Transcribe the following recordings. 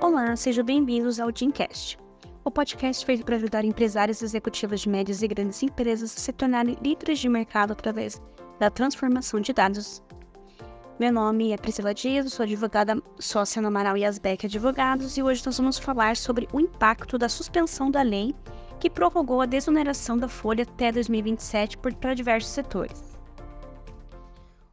Olá, sejam bem-vindos ao Teamcast, o podcast feito para ajudar empresários e executivos de médias e grandes empresas a se tornarem líderes de mercado através da transformação de dados. Meu nome é Priscila Dias, eu sou advogada sócia no Amaral e Asbeck Advogados e hoje nós vamos falar sobre o impacto da suspensão da lei que prorrogou a desoneração da folha até 2027 para diversos setores.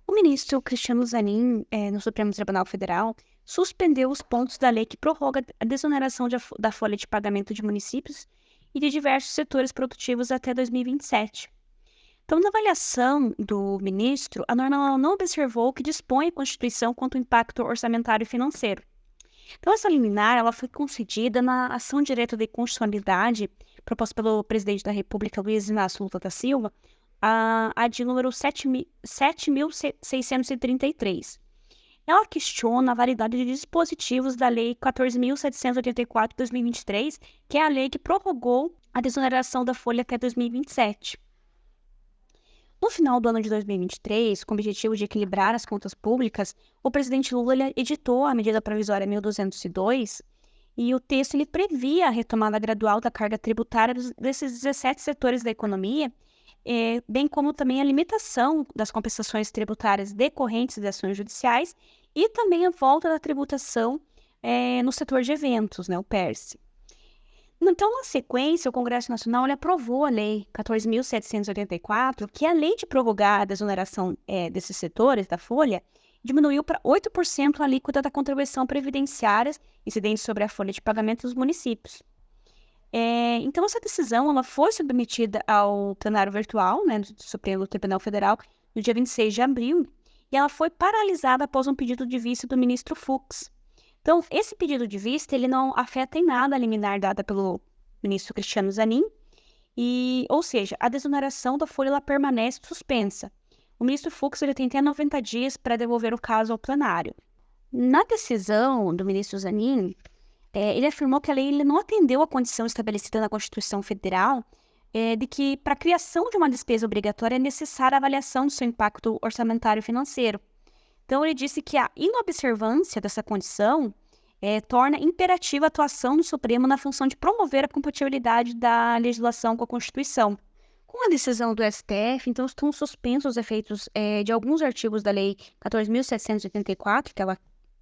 O ministro Cristiano Zanin, no Supremo Tribunal Federal, suspendeu os pontos da lei que prorroga a desoneração da folha de pagamento de municípios e de diversos setores produtivos até 2027. Então, na avaliação do ministro, a norma não observou o que dispõe a Constituição quanto ao impacto orçamentário e financeiro. Então, essa liminar ela foi concedida na ação direta de constitucionalidade proposta pelo presidente da República, Luiz Inácio Lula da Silva, a de número 7.633. Ela questiona a validade de dispositivos da Lei 14.784 de 2023, que é a lei que prorrogou a desoneração da folha até 2027. No final do ano de 2023, com o objetivo de equilibrar as contas públicas, o presidente Lula editou a medida provisória 1202 e o texto previa a retomada gradual da carga tributária desses 17 setores da economia, bem como também a limitação das compensações tributárias decorrentes de ações judiciais e também a volta da tributação no setor de eventos, o PERSE. Então, na sequência, o Congresso Nacional aprovou a Lei 14.784, que é a lei de prorrogar a desoneração desses setores da folha, diminuiu para 8% a alíquota da contribuição previdenciária incidente sobre a folha de pagamento dos municípios. Então, essa decisão ela foi submetida ao plenário virtual do Supremo Tribunal Federal no dia 26 de abril e ela foi paralisada após um pedido de vista do ministro Fux. Então, esse pedido de vista ele não afeta em nada a liminar dada pelo ministro Cristiano Zanin, ou seja, a desoneração da folha ela permanece suspensa. O ministro Fux ele tem até 90 dias para devolver o caso ao plenário. Na decisão do ministro Zanin, ele afirmou que a lei não atendeu à condição estabelecida na Constituição Federal de que, para a criação de uma despesa obrigatória, é necessária a avaliação do seu impacto orçamentário e financeiro. Então, ele disse que a inobservância dessa condição torna imperativa a atuação do Supremo na função de promover a compatibilidade da legislação com a Constituição. Com a decisão do STF, então, estão suspensos os efeitos de alguns artigos da Lei 14.784, que é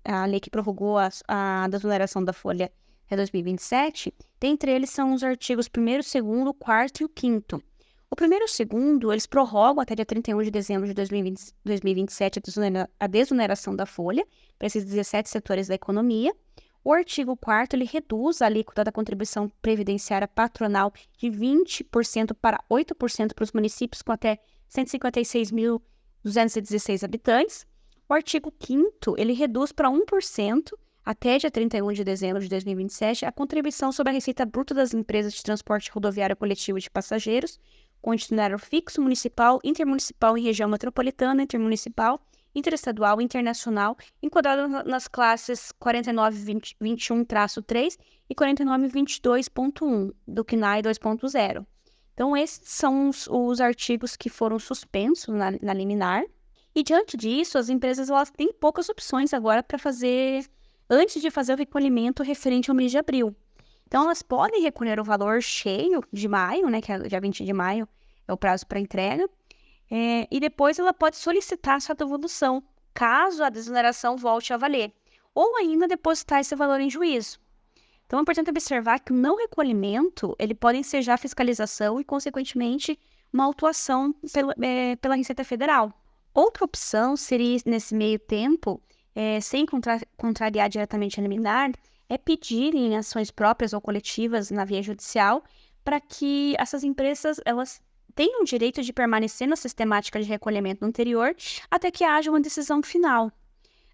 a lei que prorrogou a desoneração da folha até 2027, dentre eles são os artigos 1º, 2º, 4º e o 5º. O 1º e o 2º, eles prorrogam até dia 31 de dezembro de 2027 a desoneração da folha para esses 17 setores da economia. O artigo 4º, ele reduz a alíquota da contribuição previdenciária patronal de 20% para 8% para os municípios com até 156.216 habitantes. O artigo 5º, ele reduz para 1%, até dia 31 de dezembro de 2027, a contribuição sobre a receita bruta das empresas de transporte rodoviário coletivo de passageiros, com itinerário fixo, municipal, intermunicipal em região metropolitana, intermunicipal, interestadual e internacional, enquadrado nas classes 4921-3 e 4922.1 do CNAE 2.0. Então, esses são os artigos que foram suspensos na liminar. E, diante disso, as empresas elas têm poucas opções agora para fazer, antes de fazer o recolhimento referente ao mês de abril. Então, elas podem recolher o valor cheio de maio, que é dia 20 de maio, é o prazo para entrega, e depois ela pode solicitar sua devolução, caso a desoneração volte a valer, ou ainda depositar esse valor em juízo. Então, é importante observar que o não recolhimento, ele pode ensejar fiscalização e, consequentemente, uma autuação pela Receita Federal. Outra opção seria, nesse meio tempo, sem contrariar diretamente a liminar, é pedir em ações próprias ou coletivas na via judicial para que essas empresas elas tenham o direito de permanecer na sistemática de recolhimento anterior até que haja uma decisão final.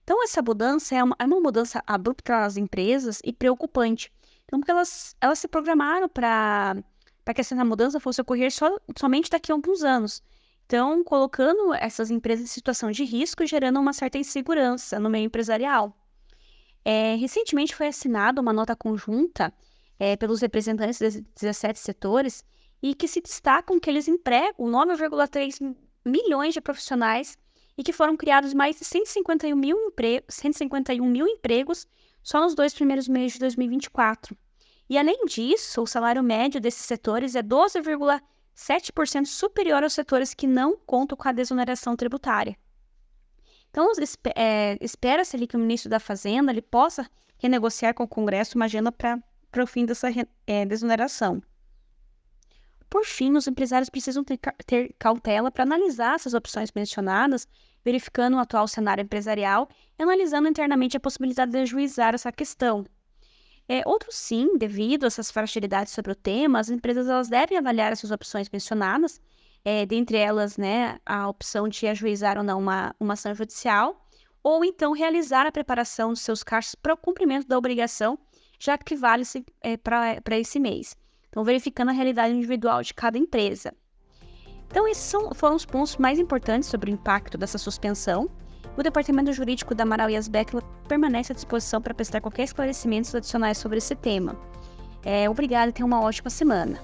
Então, essa mudança é uma mudança abrupta nas empresas e preocupante. Então, porque elas se programaram para que essa mudança fosse ocorrer somente daqui a alguns anos. Então, colocando essas empresas em situação de risco e gerando uma certa insegurança no meio empresarial. Recentemente foi assinada uma nota conjunta pelos representantes dos 17 setores e que se destacam que eles empregam 9,3 milhões de profissionais e que foram criados mais de 151 mil empregos só nos 2 primeiros meses de 2024. E, além disso, o salário médio desses setores é 12,7% superior aos setores que não contam com a desoneração tributária. Então, espera-se ali que o ministro da Fazenda ele possa renegociar com o Congresso uma agenda para o fim dessa desoneração. Por fim, os empresários precisam ter cautela para analisar essas opções mencionadas, verificando o atual cenário empresarial e analisando internamente a possibilidade de ajuizar essa questão. Outro sim, devido a essas fragilidades sobre o tema, as empresas elas devem avaliar essas opções mencionadas, dentre elas, né, a opção de ajuizar ou não uma ação judicial, ou então realizar a preparação dos seus caixas para o cumprimento da obrigação, já que vale-se para esse mês. Então, verificando a realidade individual de cada empresa. Então, esses foram os pontos mais importantes sobre o impacto dessa suspensão. O Departamento Jurídico da Amaral e Asbeck permanece à disposição para prestar qualquer esclarecimentos adicionais sobre esse tema. Obrigada e tenha uma ótima semana.